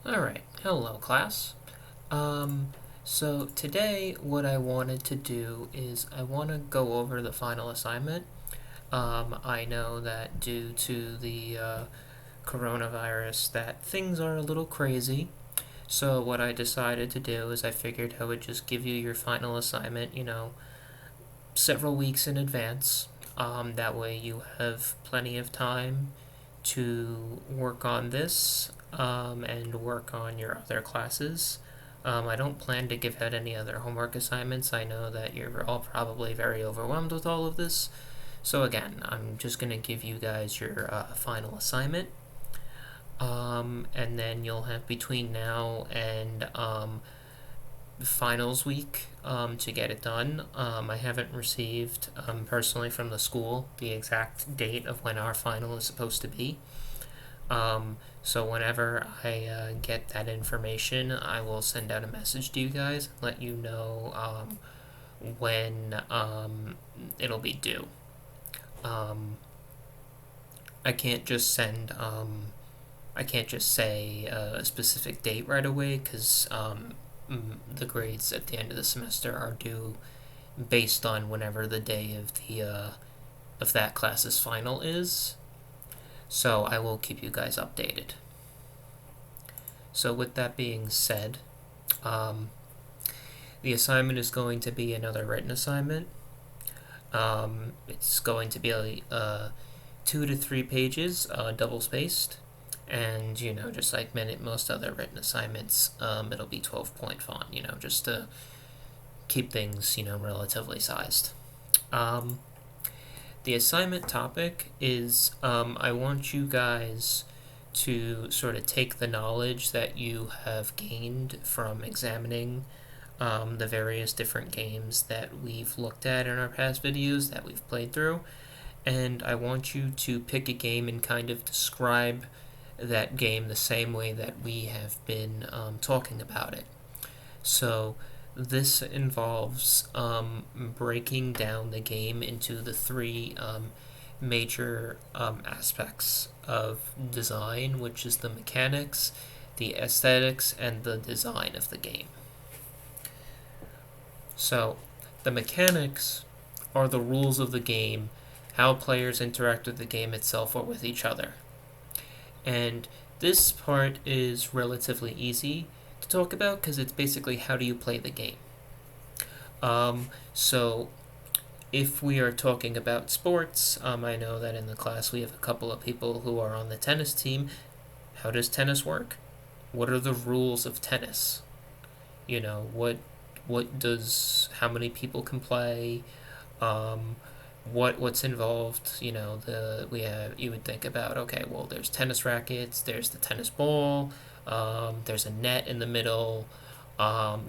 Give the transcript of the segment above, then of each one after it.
Alright, hello class. So today what I wanted to do is I want to go over the final assignment. I know that due to the coronavirus that things are a little crazy. So what I decided to do is I figured I would just give you your final assignment, several weeks in advance. That way you have plenty of time to work on this and work on your other classes. I don't plan to give out any other homework assignments. I know that you're all probably very overwhelmed with all of this. So again, I'm just going to give you guys your final assignment. And then you'll have between now and finals week to get it done. I haven't received personally from the school the exact date of when our final is supposed to be. So whenever I get that information, I will send out a message to you guys, let you know when it'll be due. I can't just send. I can't just say a specific date right away because the grades at the end of the semester are due based on whenever the day of that class's final is. So I will keep you guys updated. So with that being said, the assignment is going to be another written assignment. It's going to be 2 to 3 pages, double spaced, and just like most other written assignments, it'll be 12-point font. Just to keep things relatively sized. The assignment topic is I want you guys to sort of take the knowledge that you have gained from examining the various different games that we've looked at in our past videos that we've played through, and I want you to pick a game and kind of describe that game the same way that we have been talking about it. So this involves breaking down the game into the three major aspects of design, which is the mechanics, the aesthetics, and the design of the game. So, the mechanics are the rules of the game, how players interact with the game itself or with each other. And this part is relatively easy to talk about because it's basically how do you play the game. So if we are talking about sports, I know that in the class we have a couple of people who are on the tennis team. How does tennis work? What are the rules of tennis? How many people can play? What's involved? You would think about, okay, well, there's tennis rackets, there's the tennis ball, there's a net in the middle. What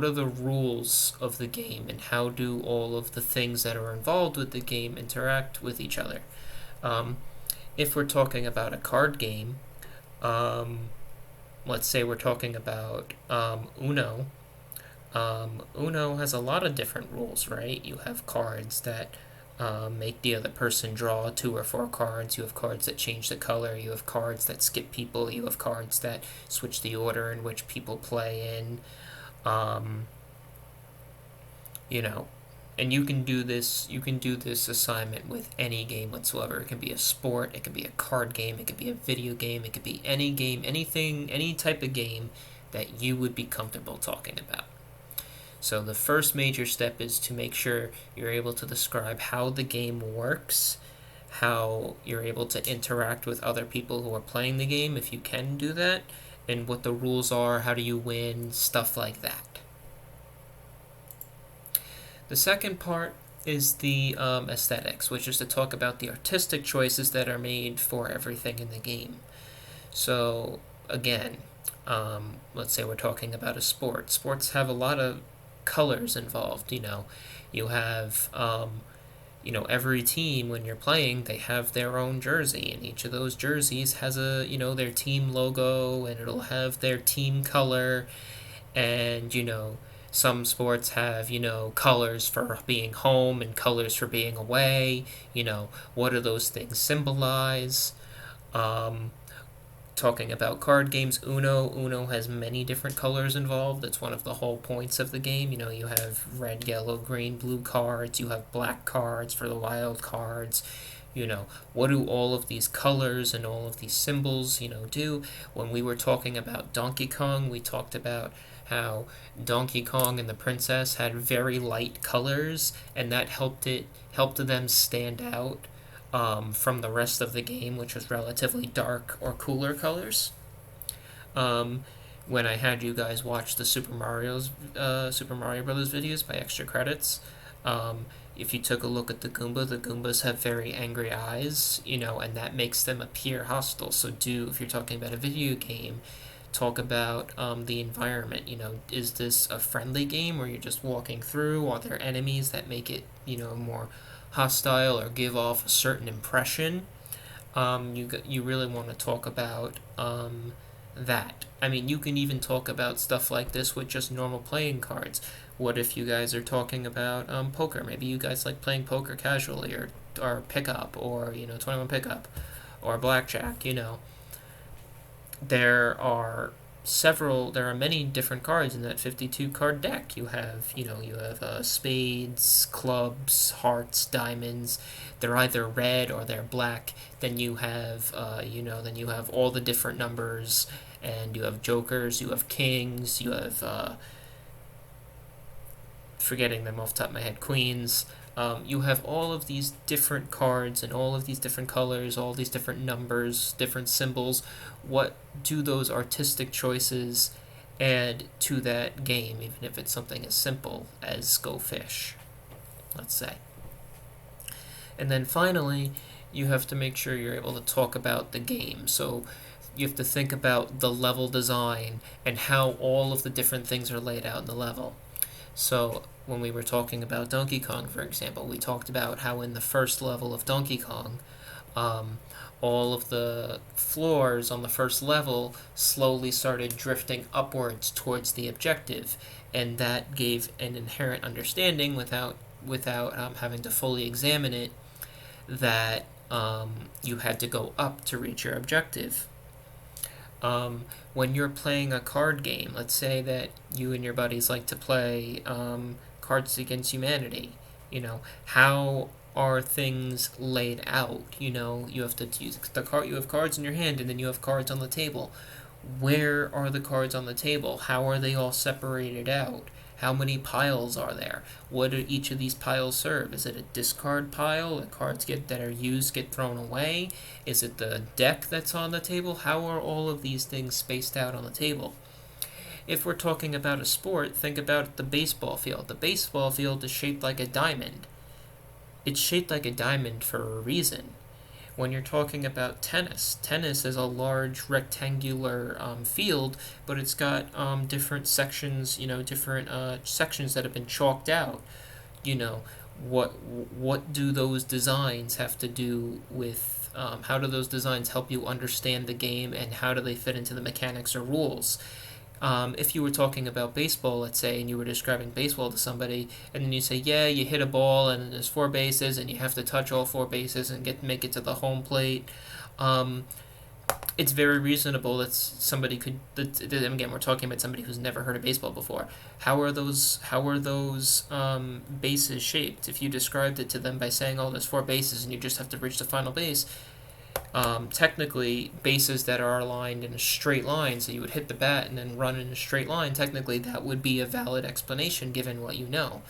are the rules of the game, and how do all of the things that are involved with the game interact with each other? If we're talking about a card game, let's say we're talking about Uno. Uno has a lot of different rules, right? You have cards that make the other person draw 2 or 4 cards. You have cards that change the color. You have cards that skip people. You have cards that switch the order in which people play in. And you can do this. You can do this assignment with any game whatsoever. It can be a sport. It can be a card game. It could be a video game. It could be any game, anything, any type of game that you would be comfortable talking about. So the first major step is to make sure you're able to describe how the game works, how you're able to interact with other people who are playing the game, if you can do that, and what the rules are, how do you win, stuff like that. The second part is the aesthetics, which is to talk about the artistic choices that are made for everything in the game. So again, let's say we're talking about a sport. Sports have a lot of colors involved. You have every team, when you're playing, they have their own jersey, and each of those jerseys has their team logo, and it'll have their team color. And some sports have colors for being home and colors for being away. What do those things symbolize? Um, Talking about card games, Uno has many different colors involved. That's one of the whole points of the game. You know, you have red, yellow, green, blue cards. You have black cards for the wild cards. You know, what do all of these colors and all of these symbols, do? When we were talking about Donkey Kong, we talked about how Donkey Kong and the princess had very light colors, and that helped them stand out from the rest of the game, which was relatively dark or cooler colors. Um, when I had you guys watch the Super Mario Brothers videos by Extra Credits, um, if you took a look at the Goombas have very angry eyes, and that makes them appear hostile. So if you're talking about a video game, talk about the environment. Is this a friendly game where you're just walking through? Are there enemies that make it, more hostile or give off a certain impression? You really want to talk about that. I mean, you can even talk about stuff like this with just normal playing cards. What if you guys are talking about poker? Maybe you guys like playing poker casually, or pickup, or 21 pickup, or blackjack. There are many different cards in that 52 card deck. You have spades, clubs, hearts, diamonds. They're either red or they're black. Then you have all the different numbers, and you have jokers, you have kings, you have forgetting them off the top of my head, queens. You have all of these different cards and all of these different colors, all these different numbers, different symbols. What do those artistic choices add to that game, even if it's something as simple as Go Fish, let's say? And then finally, you have to make sure you're able to talk about the game. So you have to think about the level design and how all of the different things are laid out in the level. So when we were talking about Donkey Kong, for example, we talked about how in the first level of Donkey Kong, all of the floors on the first level slowly started drifting upwards towards the objective, and that gave an inherent understanding without having to fully examine it, that you had to go up to reach your objective. When you're playing a card game, let's say that you and your buddies like to play Cards Against Humanity, how are things laid out? You have to use the card. You have cards in your hand, and then you have cards on the table. Where are the cards on the table? How are they all separated out? How many piles are there? What do each of these piles serve? Is it a discard pile? The cards that are used get thrown away? Is it the deck that's on the table? How are all of these things spaced out on the table? If we're talking about a sport, think about the baseball field. The baseball field is shaped like a diamond. It's shaped like a diamond for a reason. When you're talking about tennis is a large rectangular field, but it's got different sections, different sections that have been chalked out. What do those designs have to do with? How do those designs help you understand the game, and how do they fit into the mechanics or rules? If you were talking about baseball, let's say, and you were describing baseball to somebody, and then you say, yeah, you hit a ball, and there's 4 bases, and you have to touch all 4 bases and make it to the home plate. It's very reasonable that somebody could. Again, we're talking about somebody who's never heard of baseball before. How are those bases shaped? If you described it to them by saying, "Oh, there's 4 bases, and you just have to reach the final base," technically, bases that are aligned in a straight line, so you would hit the bat and then run in a straight line, technically that would be a valid explanation given what you know.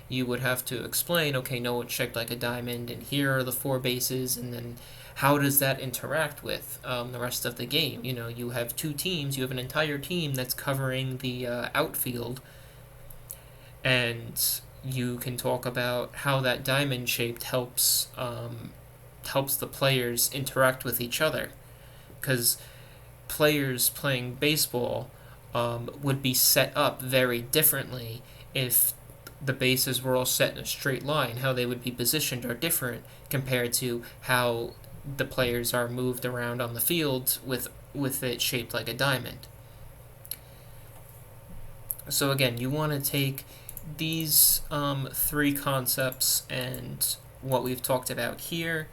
You would have to explain, okay, no, it's shaped like a diamond, and here are the 4 bases, and then how does that interact with the rest of the game? You have 2 teams, you have an entire team that's covering the outfield, and you can talk about how that diamond shaped helps the players interact with each other, because players playing baseball would be set up very differently if the bases were all set in a straight line. How they would be positioned are different compared to how the players are moved around on the field with it shaped like a diamond. So again, you want to take these 3 concepts and what we've talked about here,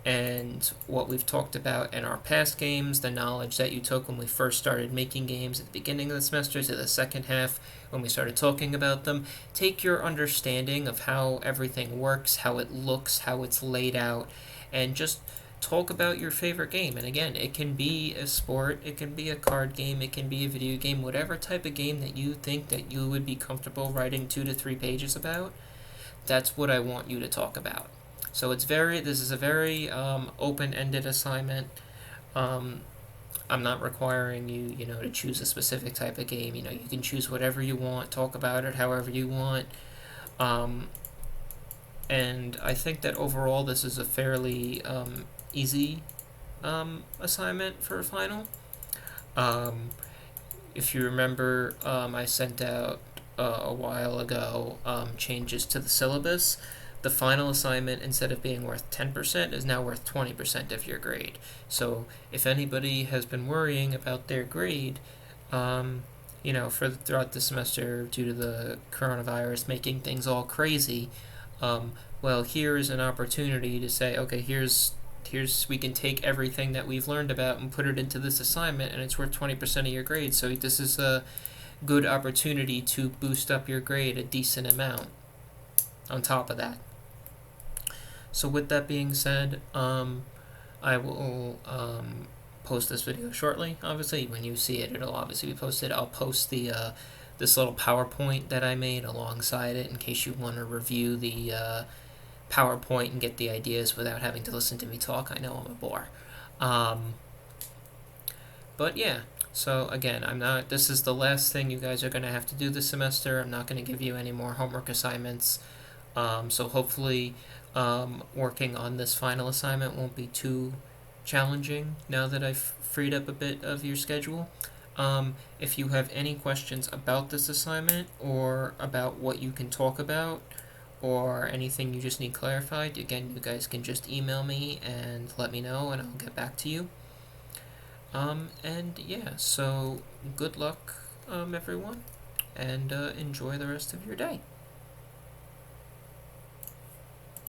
and what we've talked about in our past games, the knowledge that you took when we first started making games at the beginning of the semester to the second half when we started talking about them. Take your understanding of how everything works, how it looks, how it's laid out, and just talk about your favorite game. And again, it can be a sport, it can be a card game, it can be a video game, whatever type of game that you think that you would be comfortable writing 2 to 3 pages about. That's what I want you to talk about. So this is a very open-ended assignment. I'm not requiring you, to choose a specific type of game. You can choose whatever you want, talk about it however you want. And I think that overall this is a fairly easy assignment for a final. If you remember, I sent out a while ago changes to the syllabus. The final assignment, instead of being worth 10%, is now worth 20% of your grade. So if anybody has been worrying about their grade, throughout the semester due to the coronavirus making things all crazy, well, here's an opportunity to say, okay, here's we can take everything that we've learned about and put it into this assignment, and it's worth 20% of your grade. So this is a good opportunity to boost up your grade a decent amount on top of that. So with that being said, I will post this video shortly. Obviously, when you see it, it'll obviously be posted. I'll post the this little PowerPoint that I made alongside it in case you want to review the PowerPoint and get the ideas without having to listen to me talk. I know I'm a bore. But yeah, so again, this is the last thing you guys are going to have to do this semester. I'm not going to give you any more homework assignments. So hopefully working on this final assignment won't be too challenging now that I've freed up a bit of your schedule. If you have any questions about this assignment or about what you can talk about or anything you just need clarified, again, you guys can just email me and let me know and I'll get back to you. And yeah, so good luck, everyone, and enjoy the rest of your day.